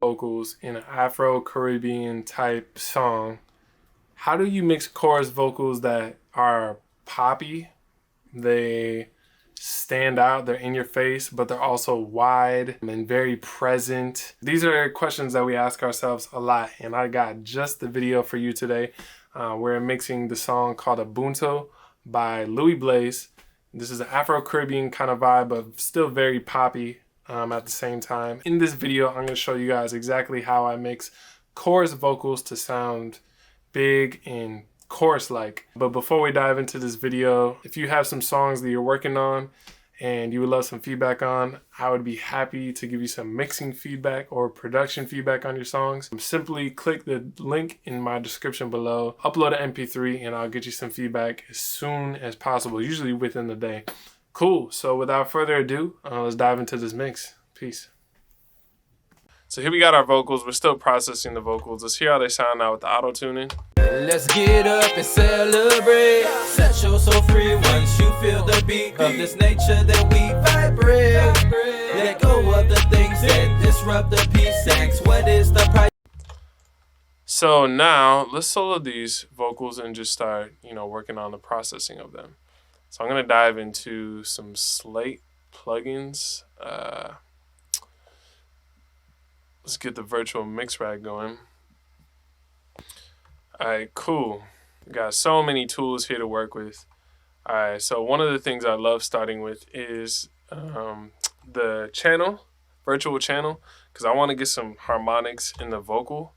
vocals in an Afro-Caribbean type song, how do you mix chorus vocals that are poppy? They stand out, they're in your face, but they're also wide and very present. These are questions that we ask ourselves a lot, and I got just the video for you today. We're mixing the song called Ubuntu by Louis Blaze. This is an Afro-Caribbean kind of vibe, but still very poppy at the same time. In this video, I'm going to show you guys exactly how I mix chorus vocals to sound big and chorus-like. But before we dive into this video, if you have some songs that you're working on and you would love some feedback on, I would be happy to give you some mixing feedback or production feedback on your songs. Simply click the link in my description below, upload an MP3, and I'll get you some feedback as soon as possible, usually within the day. Cool, so without further ado, let's dive into this mix. Peace. So here we got our vocals. We're still processing the vocals. Let's hear how they sound now with the auto-tuning. Let's get up and celebrate. Set your soul free once you feel the beat of this nature that we vibrate. Let go of the things that disrupt the peace. Ask what is the price? So now let's solo these vocals and just start, working on the processing of them. So I'm gonna dive into some Slate plugins. Let's get the virtual mix rack going. Alright, cool. We got so many tools here to work with. Alright, so one of the things I love starting with is the channel, virtual channel, because I want to get some harmonics in the vocal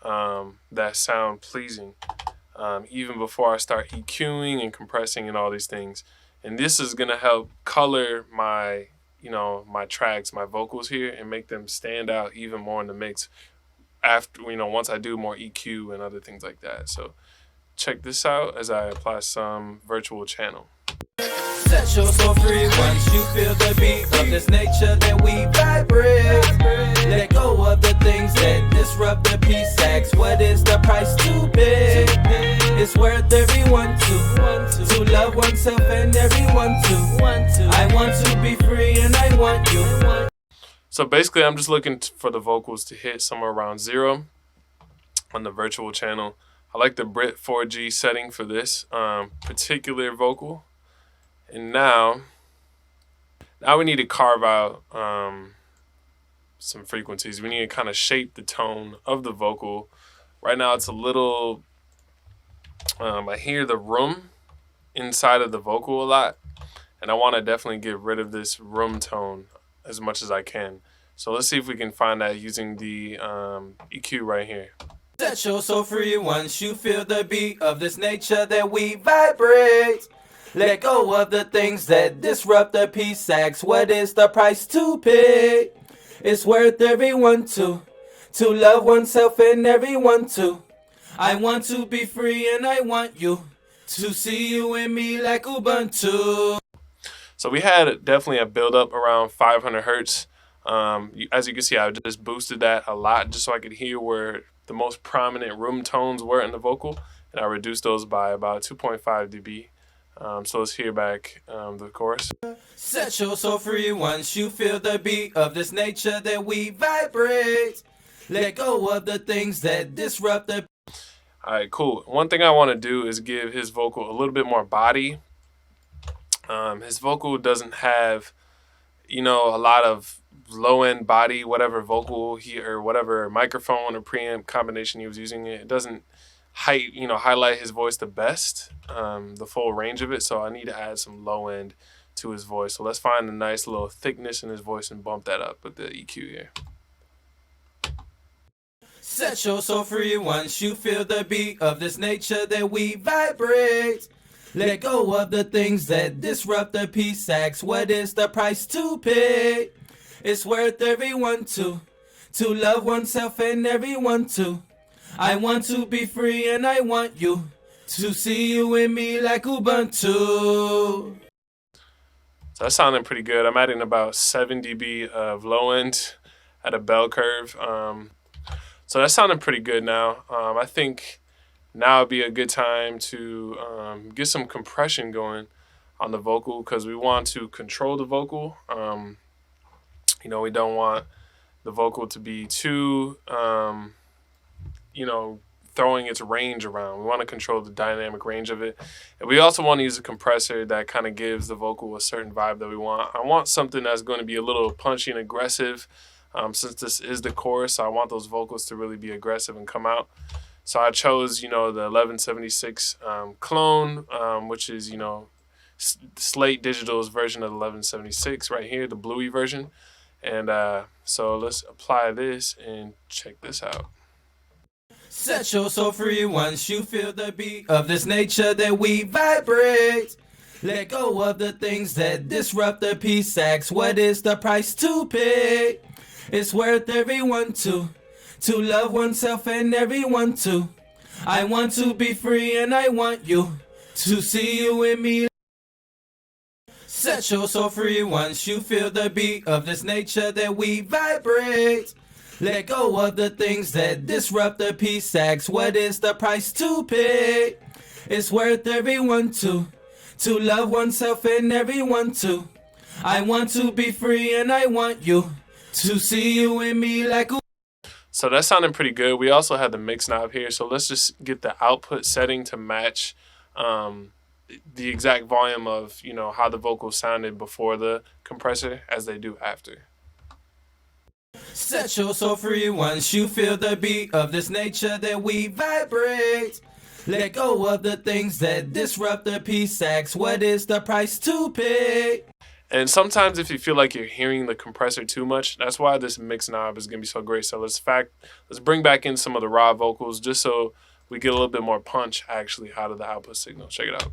that sound pleasing, even before I start EQing and compressing and all these things. And this is going to help color my my tracks, my vocals here, and make them stand out even more in the mix after, once I do more EQ and other things like that. So check this out as I apply some virtual channel. Set your soul free once you feel the beat of this nature that we vibrate. Let go of the things that disrupt the peace. Ask what is the price to pay? It's worth everyone to love oneself and everyone to. I want to be free and I want you. So basically, I'm just looking for the vocals to hit somewhere around 0 on the virtual channel. I like the Brit 4G setting for this particular vocal. And now we need to carve out some frequencies. We need to kind of shape the tone of the vocal. Right now, it's a little, I hear the room inside of the vocal a lot. And I want to definitely get rid of this room tone as much as I can. So let's see if we can find that using the EQ right here. Set your soul free once you feel the beat of this nature that we vibrate. Let go of the things that disrupt the peace. Ask what is the price to pay? It's worth everyone to love oneself and everyone to. I want to be free and I want you to see you and me like Ubuntu. So we had definitely a build up around 500 hertz. As you can see, I just boosted that a lot just so I could hear where the most prominent room tones were in the vocal, and I reduced those by about 2.5 dB. So let's hear back the chorus. Set your soul free once you feel the beat of this nature that we vibrate. Let go of the things that disrupt the. Alright, cool. One thing I want to do is give his vocal a little bit more body. His vocal doesn't have, a lot of low-end body, whatever vocal or whatever microphone or preamp combination he was using. It doesn't highlight his voice the best, the full range of it. So I need to add some low-end to his voice. So let's find a nice little thickness in his voice and bump that up with the EQ here. Set your soul free once you feel the beat of this nature that we vibrate. Let go of the things that disrupt the peace. Ask what is the price to pay? It's worth everyone to love oneself and everyone to. I want to be free and I want you to see you and me like Ubuntu. So that's sounding pretty good. I'm adding about 7 dB of low end at a bell curve. So that's sounding pretty good now. I think now would be a good time to get some compression going on the vocal, because we want to control the vocal. We don't want the vocal to be too, you know, throwing its range around. We want to control the dynamic range of it. And we also want to use a compressor that kind of gives the vocal a certain vibe that we want. I want something that's going to be a little punchy and aggressive. Since this is the chorus, I want those vocals to really be aggressive and come out. So I chose, the 1176 clone, which is, Slate Digital's version of the 1176 right here, the bluey version. And so let's apply this and check this out. Set your soul free once you feel the beat of this nature that we vibrate. Let go of the things that disrupt the peace. Ask what is the price to pay? It's worth everyone to love oneself and everyone to. I want to be free and I want you to see you in me. Set your soul free once you feel the beat of this nature that we vibrate. Let go of the things that disrupt the peace. Ask what is the price to pay? It's worth everyone to love oneself and everyone to. I want to be free and I want you to see you in me like. So that sounded pretty good. We also had the mix knob here. So let's just get the output setting to match the exact volume of, how the vocals sounded before the compressor as they do after. Set your soul free once you feel the beat of this nature that we vibrate. Let go of the things that disrupt the peace. Ask what is the price to pay? And sometimes if you feel like you're hearing the compressor too much, that's why this mix knob is going to be so great. So let's bring back in some of the raw vocals just so we get a little bit more punch actually out of the output signal. Check it out.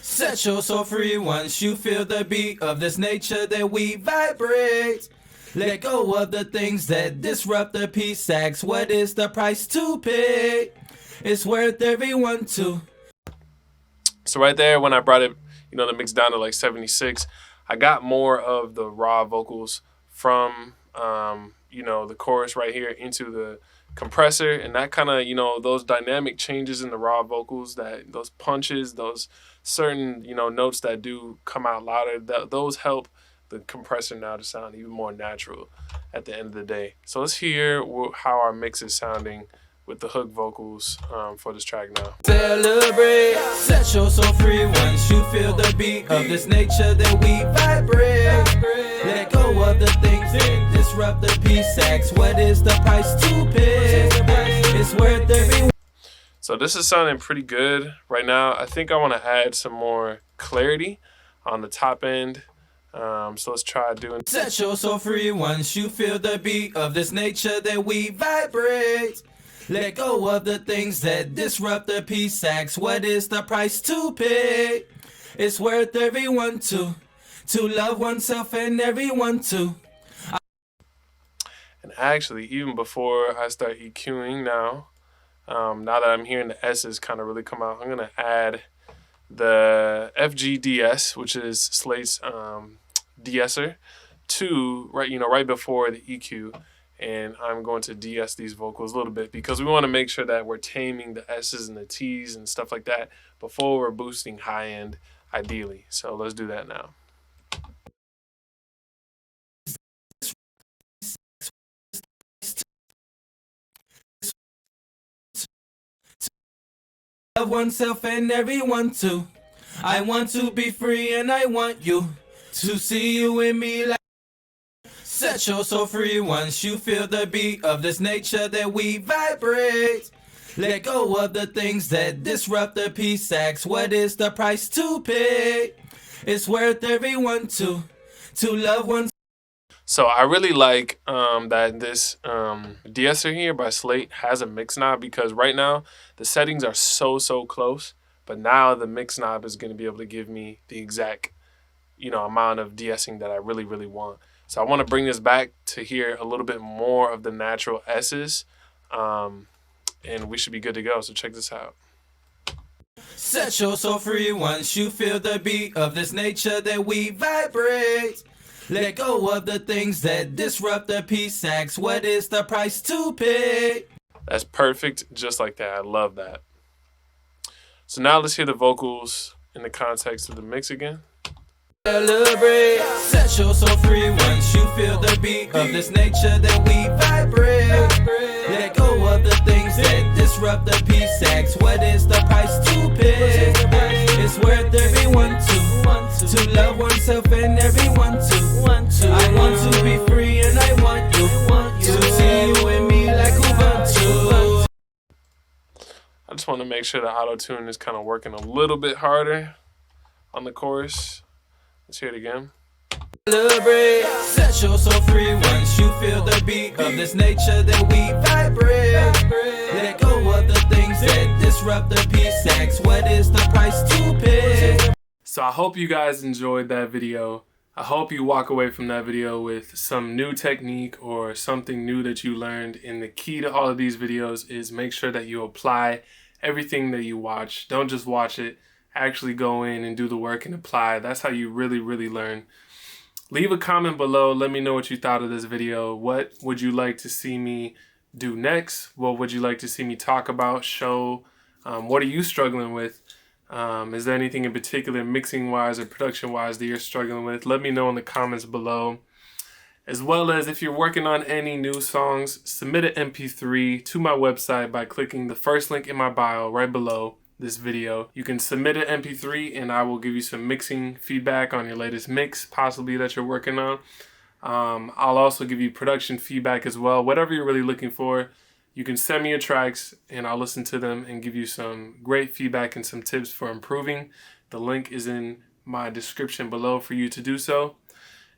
Set your soul free once you feel the beat of this nature that we vibrate. Let go of the things that disrupt the peace. Ask what is the price to pay? It's worth everyone to. So right there, when I brought it, the mix down to like 76, I got more of the raw vocals from, the chorus right here into the compressor. And that kind of, those dynamic changes in the raw vocals, those punches, those certain, notes that do come out louder, those help the compressor now to sound even more natural at the end of the day. So let's hear how our mix is sounding with the hook vocals for this track now. Celebrate, set your soul free once you feel the beat of this nature that we vibrate. Let go of the things that disrupt the peace. Ask what is the price to pay? It's worth every. So this is sounding pretty good right now. I think I want to add some more clarity on the top end. So let's try doing. Set your soul free once you feel the beat of this nature that we vibrate. Let go of the things that disrupt the peace. Ask what is the price to pay? It's worth everyone to love oneself and everyone to. And actually, even before I start EQing now that I'm hearing the S's kind of really come out, I'm gonna add the FGDS, which is Slate's de-esser, to right before the EQ. And I'm going to de-ess these vocals a little bit because we want to make sure that we're taming the S's and the T's and stuff like that before we're boosting high end, ideally. So let's do that now. Love oneself and everyone too. I want to be free and I want you to see you in me like. Set your soul free once you feel the beat of this nature that we vibrate. Let go of the things that disrupt the peace. Ask what is the price to pay? It's worth everyone to love one. So I really like that this de-esser here by Slate has a mix knob because right now the settings are so close, but now the mix knob is going to be able to give me the exact amount of de-essing that I really want. So I want to bring this back to hear a little bit more of the natural S's, and we should be good to go. So check this out. Set your soul free once you feel the beat of this nature that we vibrate. Let go of the things that disrupt the peace. Ask what is the price to pay? That's perfect, just like that. I love that. So now let's hear the vocals in the context of the mix again. Celebrate, set your soul free once you feel the beat of this nature that we vibrate. Let go of the things that disrupt the peace. Ask what is the price to pay? It's worth everyone to love oneself and everyone to. I want to be free and I want you to see you and me like Ubuntu. I just want to make sure the auto-tune is kind of working a little bit harder on the chorus. Let's hear it again. Celebrate, set your soul free once you feel the beat of this nature that we vibrate. Let go of the things that disrupt the peace. Ask what is the price to pay? So I hope you guys enjoyed that video. I hope you walk away from that video with some new technique or something new that you learned. And the key to all of these videos is make sure that you apply everything that you watch. Don't just watch it. Actually go in and do the work and apply. That's how you really, really learn. Leave a comment below. Let me know what you thought of this video. What would you like to see me do next? What would you like to see me talk about, show? What are you struggling with? Is there anything in particular mixing wise or production wise that you're struggling with? Let me know in the comments below. As well as if you're working on any new songs, submit an MP3 to my website by clicking the first link in my bio right below this video. You can submit an MP3 and I will give you some mixing feedback on your latest mix possibly that you're working on. I'll also give you production feedback as well. Whatever you're really looking for, you can send me your tracks and I'll listen to them and give you some great feedback and some tips for improving. The link is in my description below for you to do so.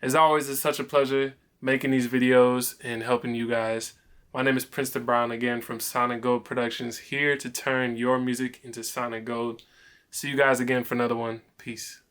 As always, it's such a pleasure making these videos and helping you guys. My name is Princeton Brown again from Sonic Gold Productions, here to turn your music into Sonic Gold. See you guys again for another one. Peace.